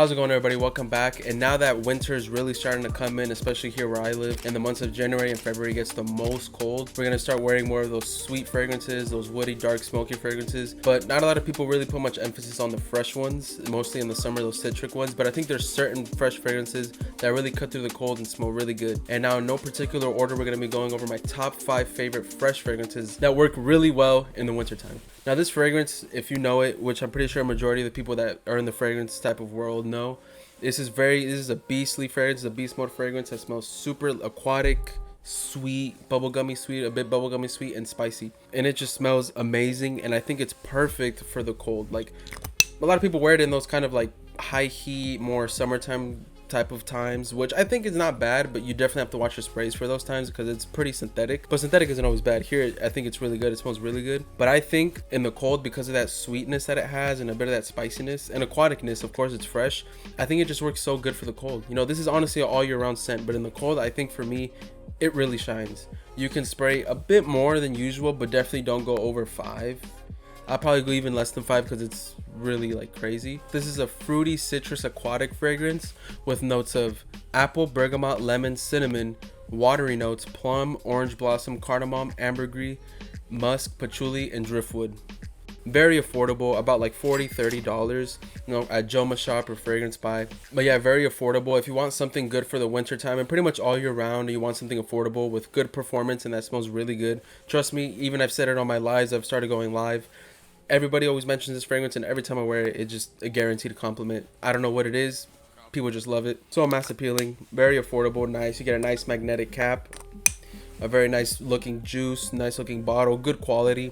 How's it going, everybody? Welcome back. And now that winter is really starting to come in, especially here where I live, in the months of January and February gets the most cold, we're gonna start wearing more of those sweet fragrances, those woody, dark, smoky fragrances. But not a lot of people really put much emphasis on the fresh ones, mostly in the summer, those citric ones. But I think there's certain fresh fragrances that really cut through the cold and smell really good. And now in no particular order, we're gonna be going over my top 5 favorite fresh fragrances that work really well in the wintertime. Now this fragrance, if you know it, which I'm pretty sure a majority of the people that are in the fragrance type of world know, this is a beastly fragrance, a beast mode fragrance that smells super aquatic, sweet, bubblegummy sweet, a bit bubblegummy sweet and spicy. And it just smells amazing, and I think it's perfect for the cold. Like, a lot of people wear it in those kind of like high heat, more summertime type of times, which I think is not bad, but you definitely have to watch your sprays for those times because it's pretty synthetic. But synthetic isn't always bad. Here I think it's really good. It smells really good. But I think in the cold, because of that sweetness that it has and a bit of that spiciness and aquaticness, of course it's fresh, I think it just works so good for the cold. You know, this is honestly an all year round scent, but in the cold, I think for me it really shines. You can spray a bit more than usual, but definitely don't go over 5. I'll probably go even less than 5 because it's really like crazy. This is a fruity citrus aquatic fragrance with notes of apple, bergamot, lemon, cinnamon, watery notes, plum, orange blossom, cardamom, ambergris, musk, patchouli, and driftwood. Very affordable, about like $40-$30, you know, at Joma Shop or Fragrance Buy. But yeah, very affordable. If you want something good for the winter time and pretty much all year round, you want something affordable with good performance and that smells really good. Trust me, even I've said it on my lives, I've started going live. Everybody always mentions this fragrance, and every time I wear it, it's just a guaranteed compliment. I don't know what it is. People just love it. So mass appealing, very affordable, nice. You get a nice magnetic cap, a very nice looking juice, nice looking bottle, good quality.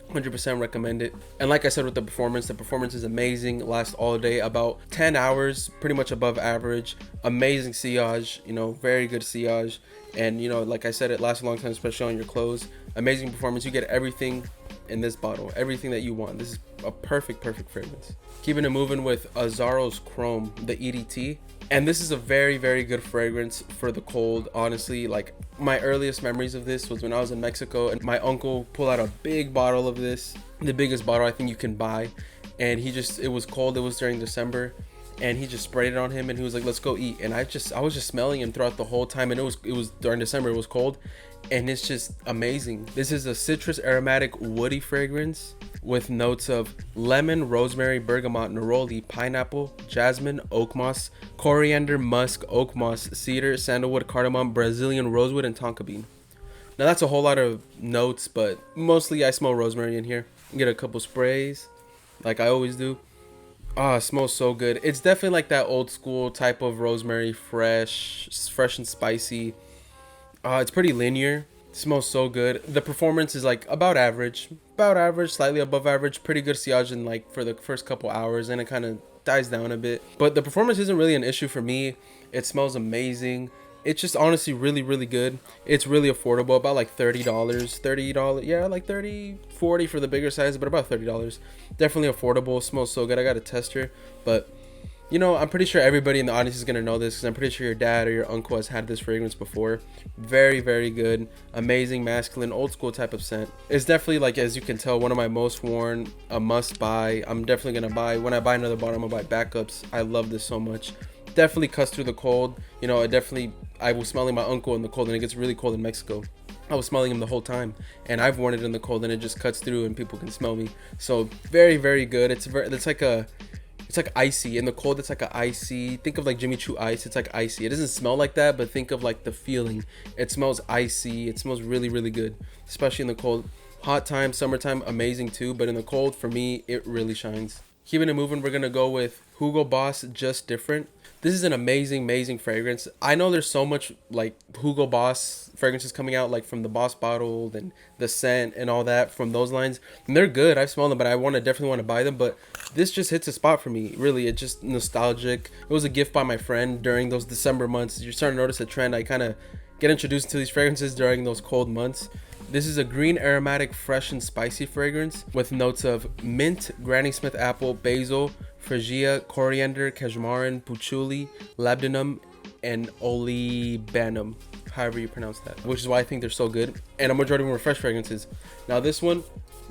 100% recommend it. And like I said with the performance is amazing. It lasts all day, about 10 hours, pretty much above average. Amazing sillage, you know, very good sillage. And you know, like I said, it lasts a long time, especially on your clothes. Amazing performance. You get everything in this bottle, everything that you want. This is a perfect fragrance. Keeping it moving with Azzaro's Chrome, the EDT. And this is a very good fragrance for the cold. Honestly, like, my earliest memories of this was when I was in Mexico and my uncle pulled out a big bottle of this, the biggest bottle I think you can buy. And it was cold, it was during December, and he just sprayed it on him and he was like, let's go eat. And I was just smelling him throughout the whole time, and it was during December, it was cold, and it's just amazing. This is a citrus aromatic woody fragrance with notes of lemon, rosemary, bergamot, neroli, pineapple, jasmine, oak moss, coriander, musk, oak moss, cedar, sandalwood, cardamom, Brazilian rosewood, and tonka bean. Now that's a whole lot of notes, but mostly I smell rosemary in here. Get a couple sprays like I always do. It smells so good. It's definitely like that old school type of rosemary, fresh and spicy. It's pretty linear. It smells so good. The performance is like about average, slightly above average. Pretty good sillage in like for the first couple hours, and it kind of dies down a bit. But the performance isn't really an issue for me. It smells amazing. It's just honestly really good. It's really affordable, about like $30, yeah, like 30, 40 for the bigger size, but about $30. Definitely affordable. Smells so good. I got a tester, but you know, I'm pretty sure everybody in the audience is gonna know this because I'm pretty sure your dad or your uncle has had this fragrance before. Very good, amazing, masculine, old school type of scent. It's definitely, like, as you can tell, one of my most worn, a must buy. I'm definitely gonna buy, when I buy another bottle, I'm gonna buy backups. I love this so much. Definitely cuts through the cold. You know, I was smelling my uncle in the cold, and it gets really cold in Mexico. I was smelling him the whole time, and I've worn it in the cold, and it just cuts through and people can smell me. So very good. It's like icy in the cold. It's like a icy, think of like Jimmy Choo ice. It's like icy. It doesn't smell like that, but think of like the feeling. It smells icy. It smells really good, especially in the cold. Hot time, summertime, amazing too, but in the cold, for me, it really shines. Keeping it moving, we're gonna go with Hugo Boss, Just Different. This is an amazing fragrance. I know there's so much like Hugo Boss fragrances coming out, like from the Boss bottle and the scent and all that from those lines, and they're good. I've smelled them, but I definitely want to buy them. But this just hits a spot for me. Really, it's just nostalgic. It was a gift by my friend during those December months. You're starting to notice a trend. I kind of get introduced to these fragrances during those cold months. This is a green aromatic, fresh and spicy fragrance with notes of mint, Granny Smith apple, basil, freesia, coriander, cashmeran, patchouli, labdanum, and olibanum, however you pronounce that, which is why I think they're so good. And a majority of them are fresh fragrances. Now this one,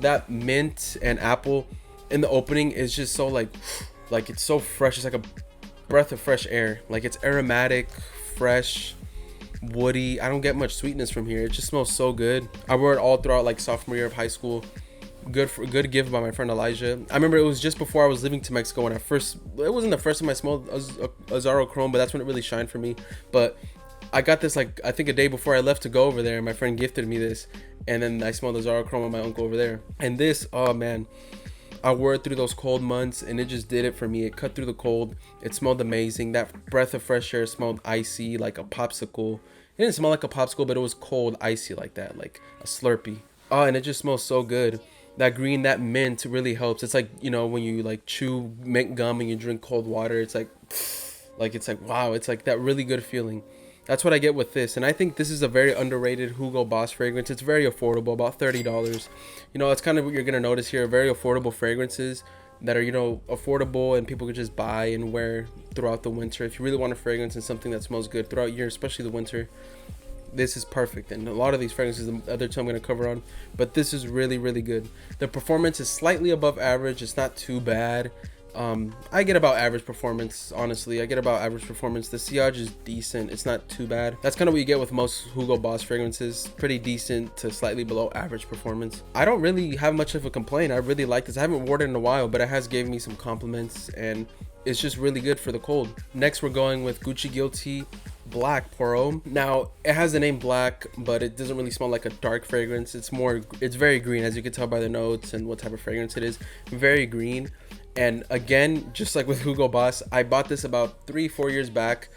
that mint and apple in the opening is just so like it's so fresh. It's like a breath of fresh air. Like, it's aromatic, fresh, woody. I don't get much sweetness from here. It just smells so good. I wore it all throughout like sophomore year of high school. Good gift by my friend Elijah. I remember it was just before I was living to Mexico when it wasn't the first time I smelled Azaro Chrome, but that's when it really shined for me. But I got this like, I think a day before I left to go over there, and my friend gifted me this, and then I smelled Azaro Chrome with my uncle over there. And this, oh man, I wore it through those cold months, and it just did it for me. It cut through the cold. It smelled amazing. That breath of fresh air smelled icy, like a popsicle. It didn't smell like a popsicle, but it was cold, icy like that, like a Slurpee. Oh, and it just smells so good. That green, that mint really helps. It's like, you know, when you like chew mint gum and you drink cold water, it's like wow, it's like that really good feeling. That's what I get with this. And I think this is a very underrated Hugo Boss fragrance. It's very affordable, about $30. You know, that's kind of what you're going to notice here. Very affordable fragrances that are, you know, affordable and people could just buy and wear throughout the winter. If you really want a fragrance and something that smells good throughout year, especially the winter, this is perfect. And a lot of these fragrances, the other two I'm going to cover on, but this is really, really good. The performance is slightly above average. It's not too bad. I get about average performance, honestly. I get about average performance. The sillage is decent. It's not too bad. That's kind of what you get with most Hugo Boss fragrances. Pretty decent to slightly below average performance. I don't really have much of a complaint. I really like this. I haven't worn it in a while, but it has given me some compliments, and it's just really good for the cold. Next, we're going with Gucci Guilty Black Poirot. Now, it has the name Black, but it doesn't really smell like a dark fragrance. It's very green, as you can tell by the notes and what type of fragrance it is. Very green. And again, just like with Hugo Boss, I bought this about 3-4 years back.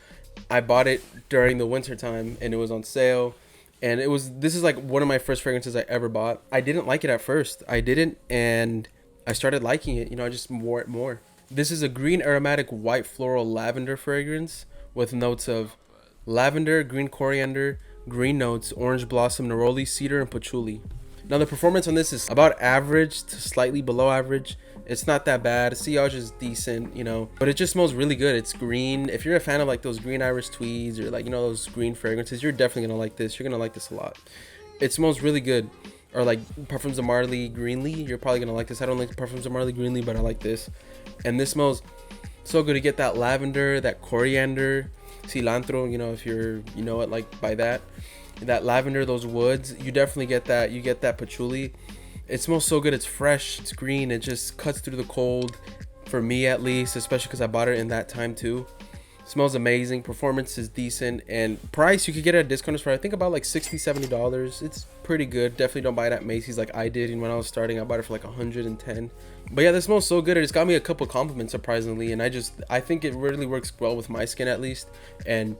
I bought it during the winter time and it was on sale. And this is like one of my first fragrances I ever bought. I didn't like it at first. I didn't, and I started liking it. You know, I just wore it more. This is a green aromatic white floral lavender fragrance with notes of lavender, green coriander, green notes, orange blossom, neroli, cedar, and patchouli. Now the performance on this is about average to slightly below average. It's not that bad. Sillage is decent, you know, but it just smells really good. It's green. If you're a fan of like those green Irish tweeds or like, you know, those green fragrances, you're definitely gonna like this. You're gonna like this a lot. It smells really good. Or like Parfums de Marly Greenly, you're probably gonna like this. I don't like Parfums de Marly Greenly, but I like this. And this smells so good. You get that lavender, that coriander, cilantro, you know, if you're, you know it, like by that lavender, those woods, you definitely get that. You get that patchouli. It smells so good. It's fresh, it's green, it just cuts through the cold, for me at least, especially because I bought it in that time too. It smells amazing. Performance is decent, and price, you could get it at discount for I think about like $60-$70. It's pretty good. Definitely don't buy it at Macy's like I did. And when I was starting, I bought it for like 110. But yeah, this smells so good. It's got me a couple compliments surprisingly, and I think it really works well with my skin at least. And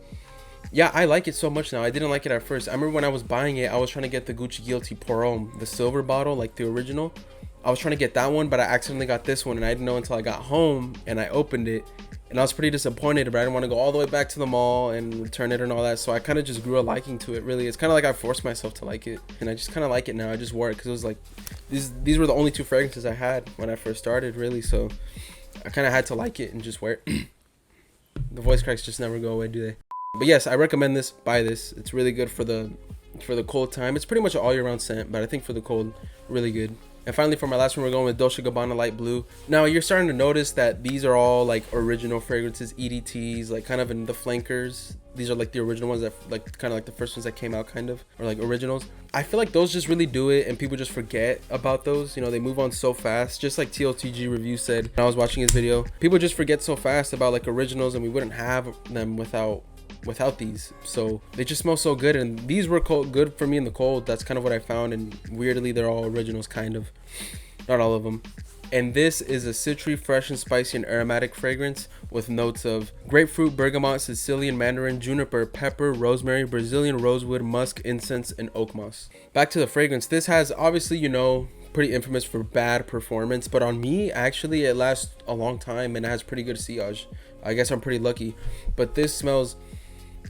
yeah, I like it so much now. I didn't like it at first. I remember when I was buying it, I was trying to get the Gucci Guilty Poirot, the silver bottle, like the original. I was trying to get that one, but I accidentally got this one, and I didn't know until I got home and I opened it, and I was pretty disappointed, but I didn't want to go all the way back to the mall and return it and all that. So I kind of just grew a liking to it, really. It's kind of like I forced myself to like it, and I just kind of like it now. I just wore it because it was like, these were the only two fragrances I had when I first started, really. So I kind of had to like it and just wear it. The voice cracks just never go away, do they? But yes, I recommend this. Buy this. It's really good for the cold time. It's pretty much an all year round scent, but I think for the cold, really good. And finally, for my last one, we're going with Dolce Gabbana Light Blue. Now, you're starting to notice that these are all like original fragrances, EDTs, like kind of in the flankers. These are like the original ones that like kind of like the first ones that came out, kind of, or like originals. I feel like those just really do it, and people just forget about those. You know, they move on so fast. Just like TLTG Review said when I was watching his video, people just forget so fast about like originals, and we wouldn't have them without these. So they just smell so good, and these were good for me in the cold. That's kind of what I found, and weirdly they're all originals, kind of, not all of them. And this is a citry, fresh and spicy and aromatic fragrance with notes of grapefruit, bergamot, Sicilian mandarin, juniper, pepper, rosemary, Brazilian rosewood, musk, incense, and oak moss. Back to the fragrance. This has, obviously, you know, pretty infamous for bad performance, but on me, actually, it lasts a long time and it has pretty good sillage. I guess I'm pretty lucky, but this smells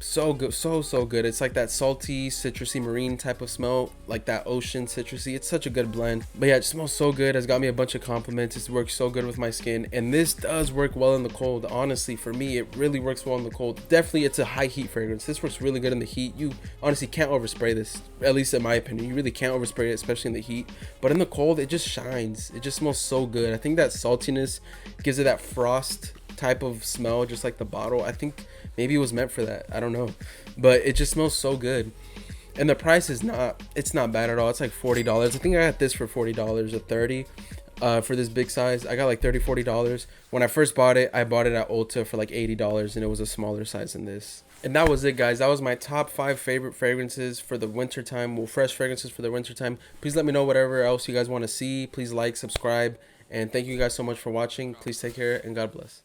so good, so good. It's like that salty, citrusy, marine type of smell, like that ocean citrusy. It's such a good blend. But yeah, it smells so good. It's got me a bunch of compliments. It works so good with my skin, and this does work well in the cold. Honestly, for me, it really works well in the cold. Definitely, it's a high heat fragrance. This works really good in the heat. You honestly can't overspray this, at least in my opinion. You really can't overspray it, especially in the heat. But in the cold, it just shines. It just smells so good. I think that saltiness gives it that frost type of smell, just like the bottle. I think maybe it was meant for that. I don't know, but it just smells so good. And the price is it's not bad at all. It's like $40. I think I got this for $40 or 30 for this big size. I got like $40. When I first bought it, I bought it at Ulta for like $80, and it was a smaller size than this. And that was it, guys. That was my top 5 favorite fragrances for the winter time. Well, fresh fragrances for the winter time. Please let me know whatever else you guys want to see. Please like, subscribe, and thank you guys so much for watching. Please take care, and God bless.